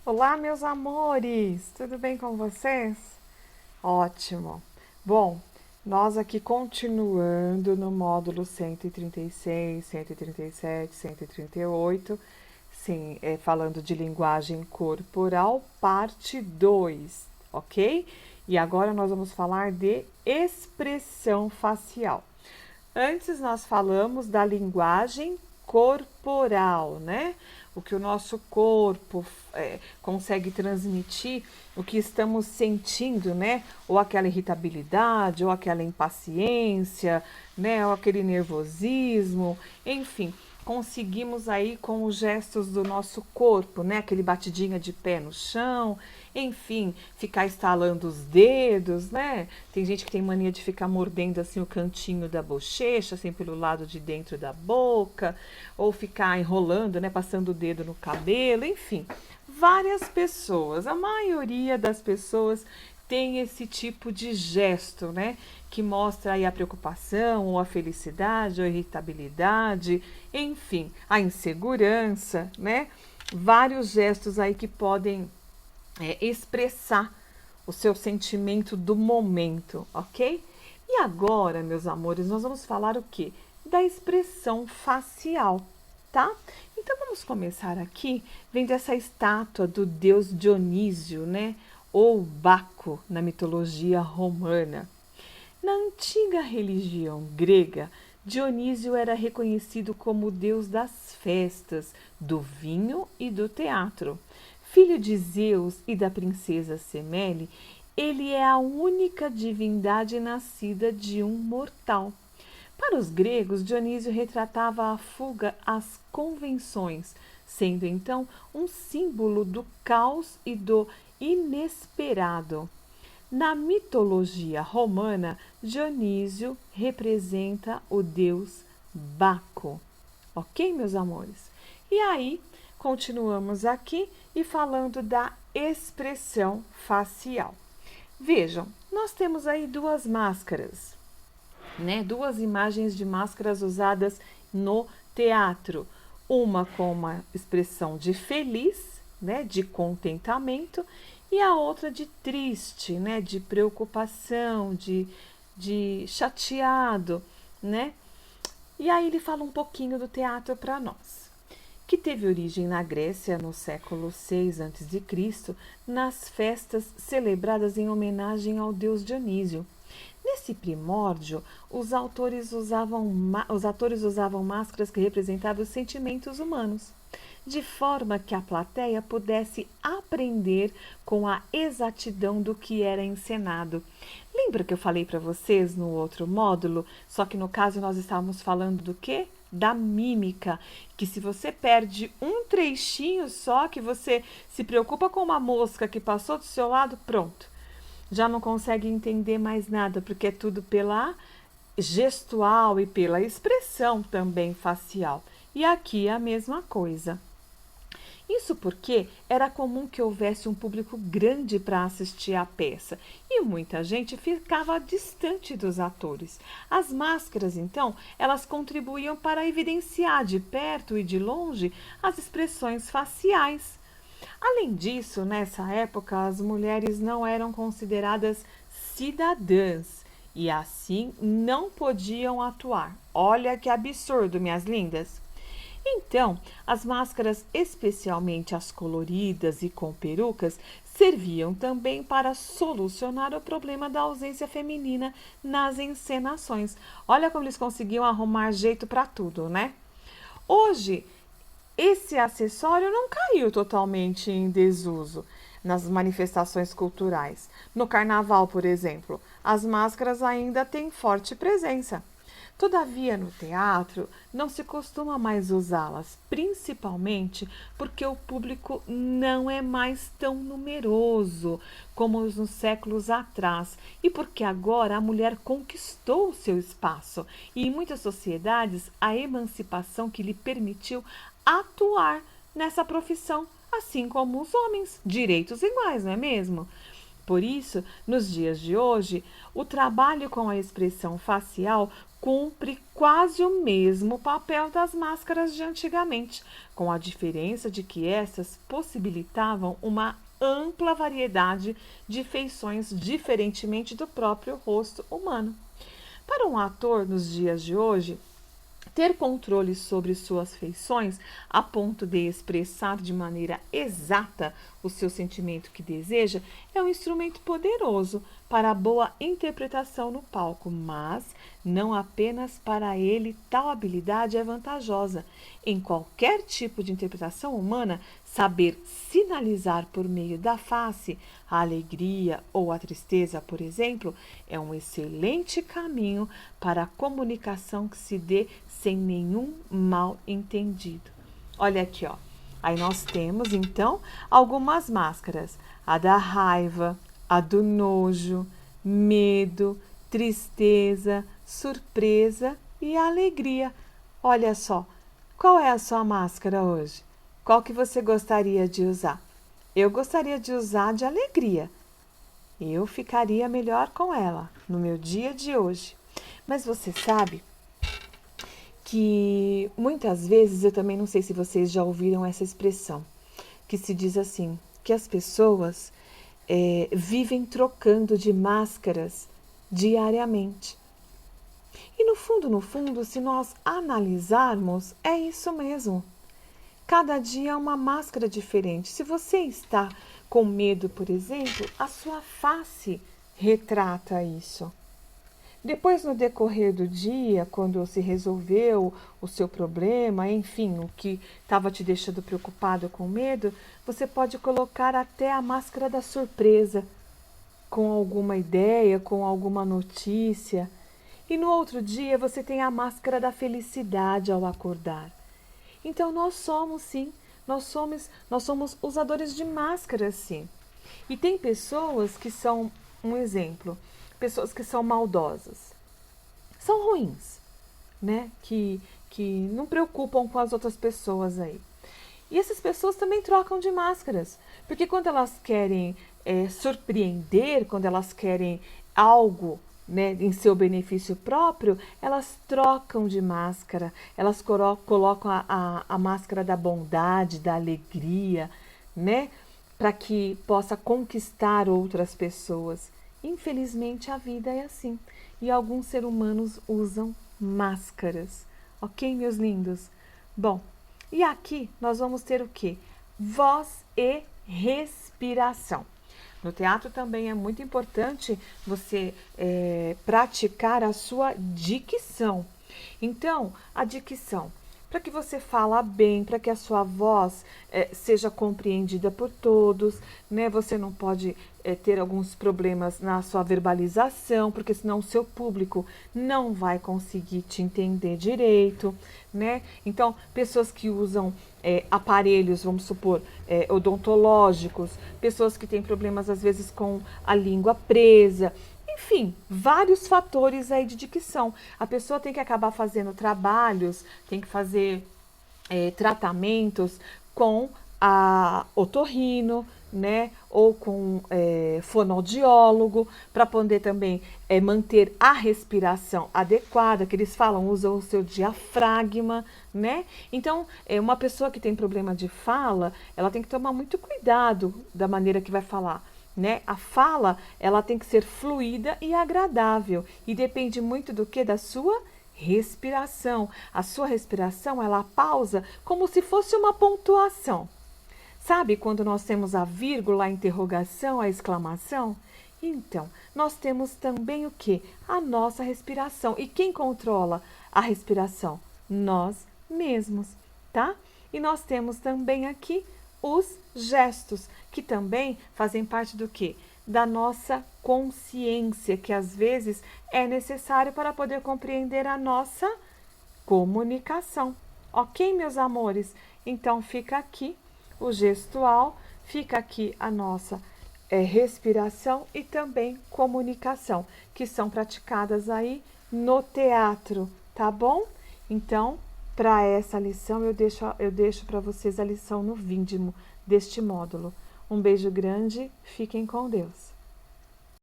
Olá, meus amores! Tudo bem com vocês? Ótimo! Bom, nós aqui continuando no módulo 136, 137, 138, sim, falando de linguagem corporal, parte 2, ok? E agora nós vamos falar de expressão facial. Antes nós falamos da linguagem corporal, né? O que o nosso corpo consegue transmitir, o que estamos sentindo, né? Ou aquela irritabilidade, ou aquela impaciência, né? Ou aquele nervosismo, enfim, conseguimos aí com os gestos do nosso corpo, né? Aquele batidinha de pé no chão, enfim, ficar estalando os dedos, né? Tem gente que tem mania de ficar mordendo assim o cantinho da bochecha, assim pelo lado de dentro da boca, ou ficar enrolando, né? Passando o dedo no cabelo, enfim. Várias pessoas, a maioria das pessoas tem esse tipo de gesto, né? Que mostra aí a preocupação, ou a felicidade, ou a irritabilidade, enfim, a insegurança, né? Vários gestos aí que podem expressar o seu sentimento do momento, ok? E agora, meus amores, nós vamos falar o quê? Da expressão facial, tá? Então vamos começar aqui vendo essa estátua do deus Dionísio, né? Ou Baco na mitologia romana. Na antiga religião grega, Dionísio era reconhecido como o deus das festas, do vinho e do teatro. Filho de Zeus e da princesa Semele, ele é a única divindade nascida de um mortal. Para os gregos, Dionísio retratava a fuga às convenções, sendo então um símbolo do caos e do inesperado. Na mitologia romana, Dionísio representa o deus Baco. Ok, meus amores? E aí, continuamos aqui e falando da expressão facial. Vejam, nós temos aí duas máscaras, né? Duas imagens de máscaras usadas no teatro. Uma com uma expressão de feliz, né? De contentamento, e a outra de triste, né? De preocupação, de chateado, né? E aí ele fala um pouquinho do teatro para nós, que teve origem na Grécia no século 6 a.C., nas festas celebradas em homenagem ao deus Dionísio. Nesse primórdio, os atores usavam máscaras que representavam os sentimentos humanos, de forma que a plateia pudesse aprender com a exatidão do que era encenado. Lembra que eu falei para vocês no outro módulo? Só que no caso nós estávamos falando do quê? Da mímica, que se você perde um trechinho só, que você se preocupa com uma mosca que passou do seu lado, pronto. Já não consegue entender mais nada, porque é tudo pela gestual e pela expressão também facial. E aqui é a mesma coisa. Isso porque era comum que houvesse um público grande para assistir à peça e muita gente ficava distante dos atores. As máscaras, então, elas contribuíam para evidenciar de perto e de longe as expressões faciais. Além disso, nessa época, as mulheres não eram consideradas cidadãs e assim não podiam atuar. Olha que absurdo, minhas lindas! Então, as máscaras, especialmente as coloridas e com perucas, serviam também para solucionar o problema da ausência feminina nas encenações. Olha como eles conseguiam arrumar jeito para tudo, né? Hoje, esse acessório não caiu totalmente em desuso nas manifestações culturais. No carnaval, por exemplo, as máscaras ainda têm forte presença. Todavia, no teatro, não se costuma mais usá-las, principalmente porque o público não é mais tão numeroso como nos séculos atrás e porque agora a mulher conquistou o seu espaço e em muitas sociedades a emancipação que lhe permitiu atuar nessa profissão, assim como os homens, direitos iguais, não é mesmo? Por isso, nos dias de hoje, o trabalho com a expressão facial cumpre quase o mesmo papel das máscaras de antigamente, com a diferença de que essas possibilitavam uma ampla variedade de feições, diferentemente do próprio rosto humano. Para um ator nos dias de hoje, ter controle sobre suas feições a ponto de expressar de maneira exata o seu sentimento que deseja é um instrumento poderoso para a boa interpretação no palco, mas não apenas para ele tal habilidade é vantajosa. Em qualquer tipo de interpretação humana, saber sinalizar por meio da face a alegria ou a tristeza, por exemplo, é um excelente caminho para a comunicação que se dê sem nenhum mal entendido. Olha aqui, ó. Aí nós temos, então, algumas máscaras. A da raiva, a do nojo, medo, tristeza, surpresa e alegria. Olha só, qual é a sua máscara hoje? Qual que você gostaria de usar? Eu gostaria de usar de alegria. Eu ficaria melhor com ela no meu dia de hoje. Mas você sabe que muitas vezes, eu também não sei se vocês já ouviram essa expressão, que se diz assim, que as pessoas vivem trocando de máscaras diariamente. E no fundo, se nós analisarmos, é isso mesmo. Cada dia é uma máscara diferente. Se você está com medo, por exemplo, a sua face retrata isso. Depois, no decorrer do dia, quando se resolveu o seu problema, enfim, o que estava te deixando preocupado com medo, você pode colocar até a máscara da surpresa, com alguma ideia, com alguma notícia. E no outro dia você tem a máscara da felicidade ao acordar. Então nós somos, sim, nós somos usadores de máscaras, sim. E tem pessoas que são, um exemplo, pessoas que são maldosas, são ruins, né? Que não preocupam com as outras pessoas aí. E essas pessoas também trocam de máscaras, porque quando elas querem surpreender, quando elas querem algo, né, em seu benefício próprio, elas trocam de máscara, elas colocam a máscara da bondade, da alegria, né, para que possa conquistar outras pessoas. Infelizmente, a vida é assim. E alguns seres humanos usam máscaras. Ok, meus lindos? Bom, e aqui nós vamos ter o quê? Voz e respiração. No teatro também é muito importante você praticar a sua dicção. Então, a dicção, para que você fala bem, para que a sua voz seja compreendida por todos, né? Você não pode ter alguns problemas na sua verbalização, porque senão o seu público não vai conseguir te entender direito, né? Então, pessoas que usam aparelhos, vamos supor, odontológicos, pessoas que têm problemas às vezes com a língua presa, enfim, vários fatores aí de dicção. A pessoa tem que acabar fazendo trabalhos, tem que fazer tratamentos com a otorrino, né? Ou com fonoaudiólogo, para poder também manter a respiração adequada, que eles falam, usam o seu diafragma, né? Então, uma pessoa que tem problema de fala, ela tem que tomar muito cuidado da maneira que vai falar. Né? A fala, ela tem que ser fluida e agradável e depende muito do que? Da sua respiração. A sua respiração, ela pausa como se fosse uma pontuação. Sabe quando nós temos a vírgula, a interrogação, a exclamação? Então, nós temos também o que? A nossa respiração. E quem controla a respiração? Nós mesmos, tá? E nós temos também aqui os gestos, que também fazem parte do quê? Da nossa consciência, que às vezes é necessário para poder compreender a nossa comunicação. Ok, meus amores? Então fica aqui o gestual, fica aqui a nossa respiração e também comunicação, que são praticadas aí no teatro, tá bom? Então, para essa lição, eu deixo para vocês a lição no Vindimo deste módulo. Um beijo grande, fiquem com Deus.